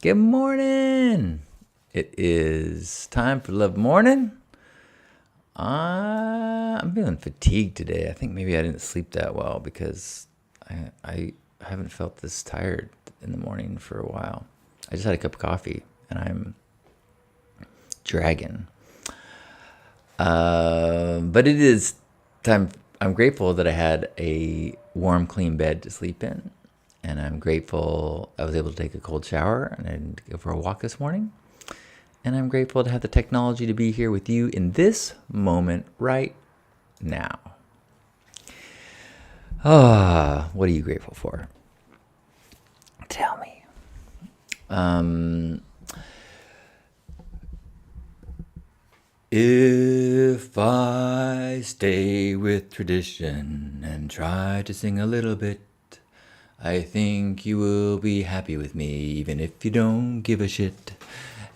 Good morning. It is time for Love Morning. I'm feeling fatigued today. I think maybe I didn't sleep that well because I haven't felt this tired in the morning for a while. I just had a cup of coffee and I'm dragging. But it is time. I'm grateful that I had a warm, clean bed to sleep in. And I'm grateful I was able to take a cold shower and go for a walk this morning. And I'm grateful to have the technology to be here with you in this moment right now. What are you grateful for? Tell me. If I stay with tradition and try to sing a little bit, I think you will be happy with me, even if you don't give a shit.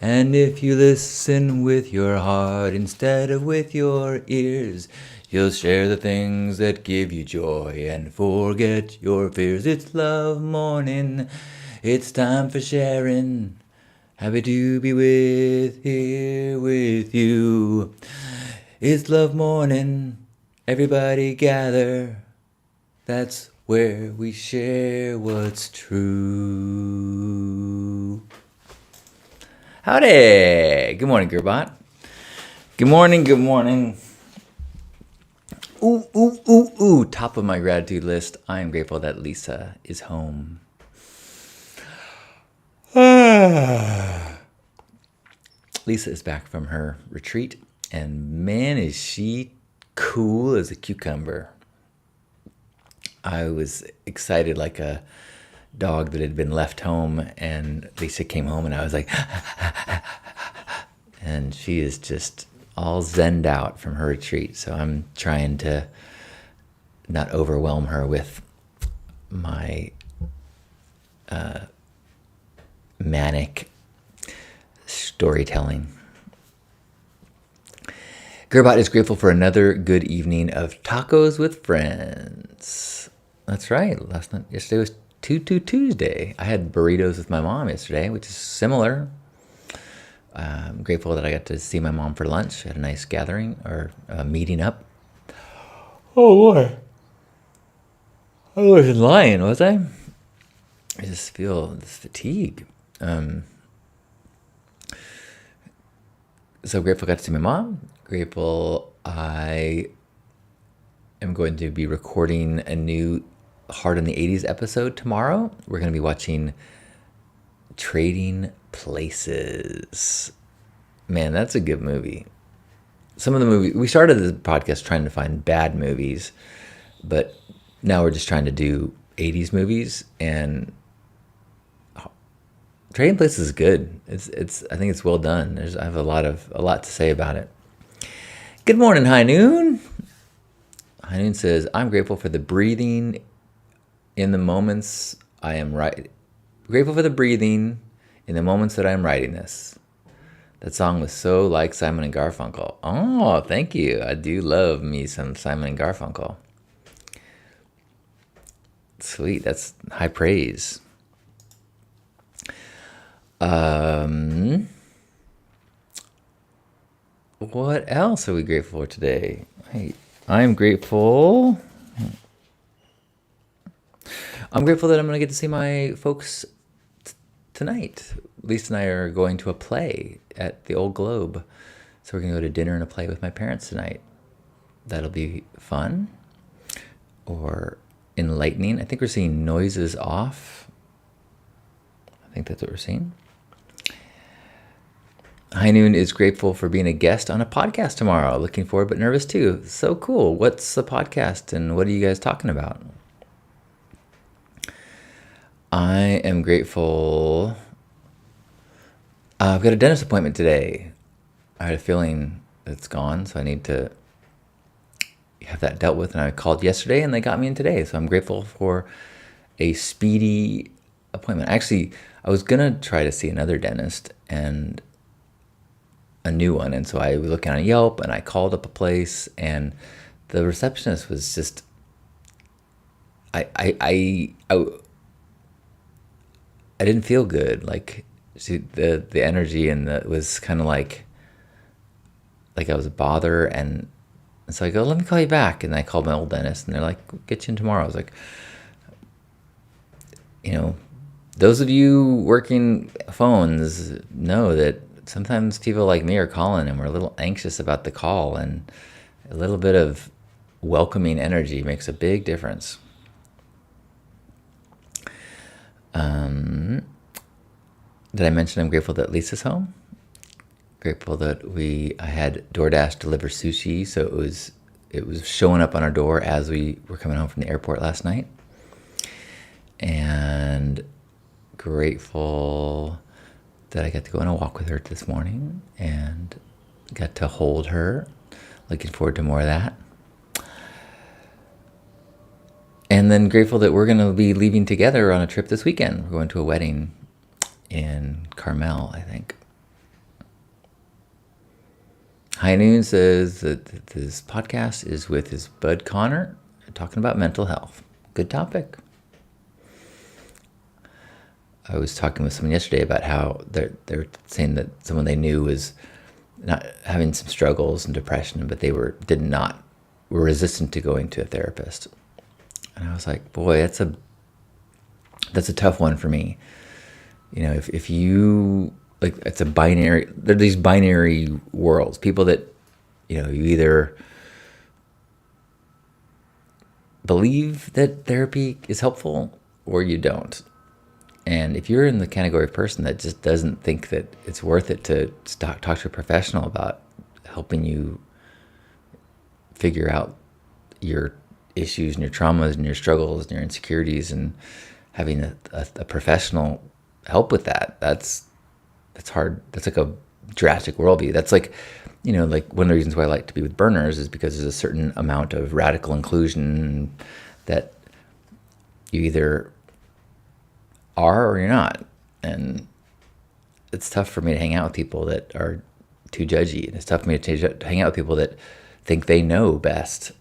And if you listen with your heart instead of with your ears, you'll share the things that give you joy and forget your fears. It's Love Morning. It's time for sharing. Happy to be here with you. It's Love Morning. Everybody gather. That's where we share what's true. Howdy! Good morning, Gerbot. Good morning, good morning. Ooh. Top of my gratitude list. I am grateful that Lisa is home. Lisa is back from her retreat, and man, is she cool as a cucumber. I was excited like a dog that had been left home, and Lisa came home, and I was like, and she is just all zenned out from her retreat. So I'm trying to not overwhelm her with my manic storytelling. Gerbot is grateful for another good evening of tacos with friends. That's right. Yesterday was Tuesday. I had burritos with my mom yesterday, which is similar. I'm grateful that I got to see my mom for lunch. I had a nice gathering or meeting up. Oh boy, I wasn't lying, was I? I just feel this fatigue. So grateful I got to see my mom. Grateful I am going to be recording a new Heart in the 80s episode tomorrow. We're going to be watching Trading Places. Man, that's a good movie. Some of the movies, we started the podcast trying to find bad movies, but now we're just trying to do 80s movies, and Trading Places is good. I think it's well done. I have a lot to say about it. Good morning, High Noon. High Noon says, I'm grateful for the breathing in the moments I am right. Grateful for the breathing in the moments that I am writing this. That song was so like Simon and Garfunkel. Oh, thank you. I do love me some Simon and Garfunkel. Sweet. That's high praise. What else are we grateful for today? I'm grateful. I'm grateful that I'm going to get to see my folks tonight. Lisa and I are going to a play at the Old Globe. So we're going to go to dinner and a play with my parents tonight. That'll be fun or enlightening. I think we're seeing Noises Off. I think that's what we're seeing. High Noon is grateful for being a guest on a podcast tomorrow. Looking forward but nervous too. So cool. What's the podcast and what are you guys talking about? I am grateful. I've got a dentist appointment today. I had a feeling it's gone, so I need to have that dealt with. And I called yesterday and they got me in today. So I'm grateful for a speedy appointment. Actually, I was going to try to see another dentist and a new one. And so I was looking on Yelp and I called up a place and the receptionist was just, I didn't feel good. Like the energy and the was kind of like I was a bother, and so I go, let me call you back, and I called my old dentist, and they're like, we'll get you in tomorrow. I was like, you know, those of you working phones know that sometimes people like me are calling and we're a little anxious about the call, and a little bit of welcoming energy makes a big difference. Did I mention I'm grateful that Lisa's home? Grateful that I had DoorDash deliver sushi, so it was showing up on our door as we were coming home from the airport last night. And grateful that I got to go on a walk with her this morning and got to hold her. Looking forward to more of that. And then grateful that we're going to be leaving together on a trip this weekend. We're going to a wedding in Carmel, I think. High Noon says that this podcast is with his bud Connor, talking about mental health. Good topic. I was talking with someone yesterday about how they're saying that someone they knew was not having some struggles and depression, but they were resistant to going to a therapist. And I was like, boy, that's a tough one for me. You know, if you like, it's a binary. There are these binary worlds. People that, you know, you either believe that therapy is helpful or you don't. And if you're in the category of person that just doesn't think that it's worth it to talk to a professional about helping you figure out your issues and your traumas and your struggles and your insecurities, and having a professional help with that, that's hard. That's like a drastic worldview. That's like, you know, like one of the reasons why I like to be with burners is because there's a certain amount of radical inclusion that you either are or you're not. And it's tough for me to hang out with people that are too judgy. And it's tough for me to hang out with people that think they know best.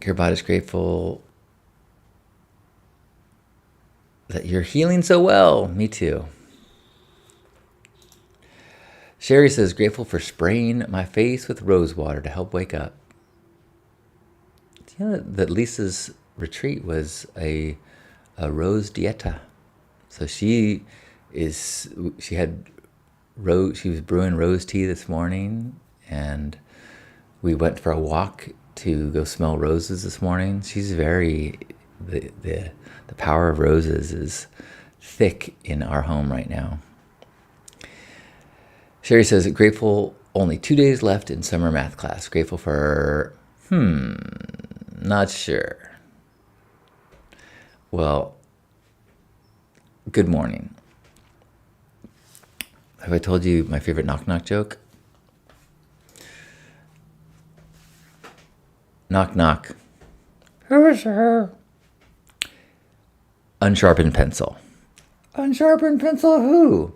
Kirbot is grateful that you're healing so well. Me too. Sherry says, grateful for spraying my face with rose water to help wake up. You know that Lisa's retreat was a rose dieta. So she was brewing rose tea this morning, and we went for a walk to go smell roses this morning. She's the power of roses is thick in our home right now. Sherry says, grateful only 2 days left in summer math class. Grateful for, not sure. Well, good morning. Have I told you my favorite knock-knock joke? Knock, knock. Who's there? Unsharpened pencil. Unsharpened pencil who?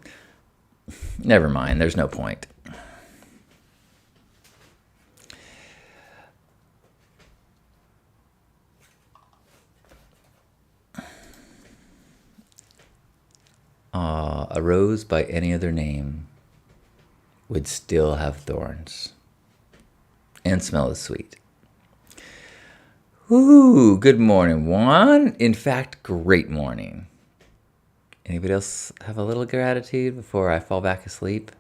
Never mind, there's no point. A rose by any other name would still have thorns and smell as sweet. Ooh, good morning, Juan. In fact, great morning. Anybody else have a little gratitude before I fall back asleep?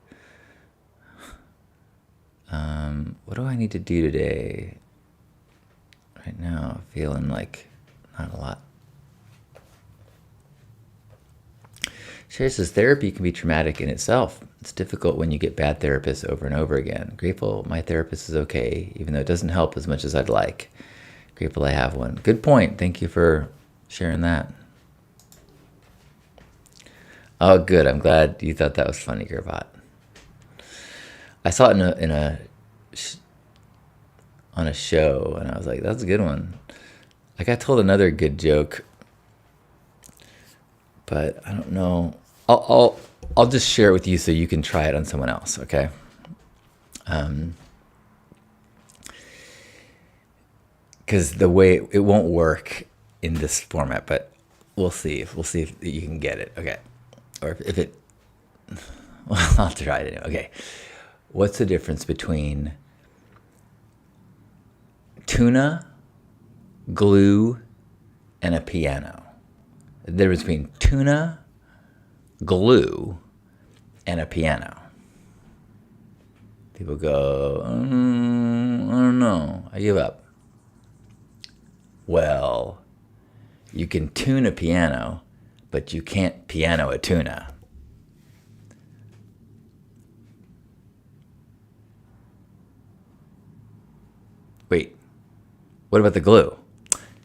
What do I need to do today? Right now, feeling like not a lot. Sherry says, therapy can be traumatic in itself. It's difficult when you get bad therapists over and over again. Grateful my therapist is okay, even though it doesn't help as much as I'd like. Grateful I have one. Good point. Thank you for sharing that. Oh, good. I'm glad you thought that was funny, Gerbot. I saw it on a show, and I was like, "That's a good one." Like, I told another good joke, but I don't know. I'll just share it with you so you can try it on someone else. Okay. Because the way it won't work in this format, but we'll see. We'll see if you can get it. Okay. Or if it, well, I'll try it anyway. Okay. What's the difference between tuna, glue, and a piano? The difference between tuna, glue, and a piano. People go, I don't know. I give up. Well, you can tune a piano, but you can't piano a tuna. Wait, what about the glue?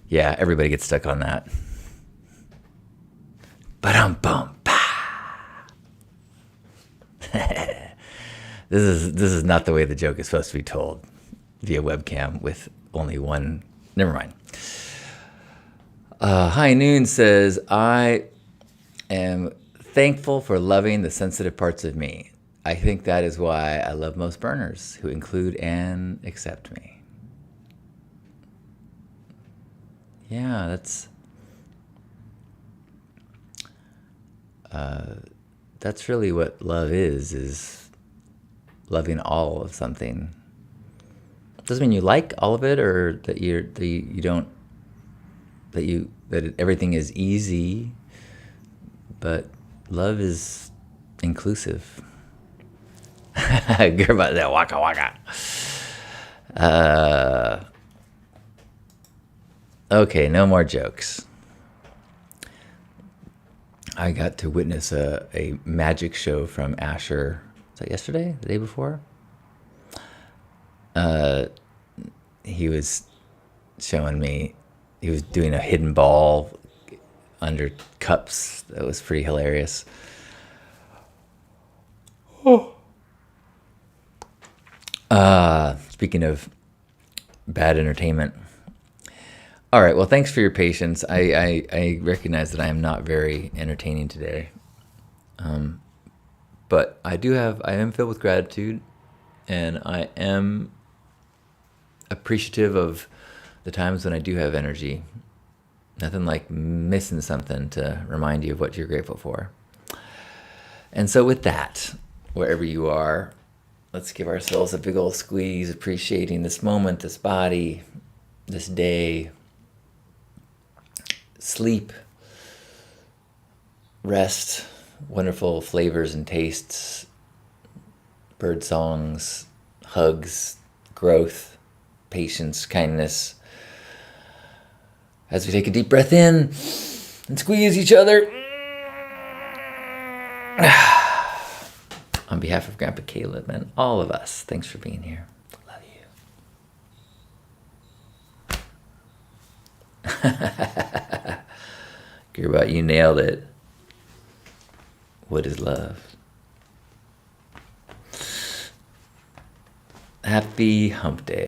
Yeah, everybody gets stuck on that. Ba-dum-bum. This is not the way the joke is supposed to be told via webcam with only one. Never mind. High Noon says, I am thankful for loving the sensitive parts of me. I think that is why I love most burners, who include and accept me. Yeah, that's really what love is loving all of something. Doesn't mean you like all of it, or that that everything is easy, but love is inclusive. Good about that, waka waka. Okay, no more jokes. I got to witness a magic show from Asher. Was that yesterday? The day before? He was showing me, he was doing a hidden ball under cups. That was pretty hilarious. Speaking of bad entertainment. All right, well, thanks for your patience. I recognize that I am not very entertaining today. But I am filled with gratitude, and I am appreciative of the times when I do have energy. Nothing like missing something to remind you of what you're grateful for. And so with that, wherever you are, let's give ourselves a big old squeeze, appreciating this moment, this body, this day. Sleep, rest, wonderful flavors and tastes, bird songs, hugs, growth, patience, kindness. As we take a deep breath in and squeeze each other. On behalf of Grandpa Caleb and all of us, thanks for being here. Love you. Gearbot, you nailed it. What is love? Happy Hump Day.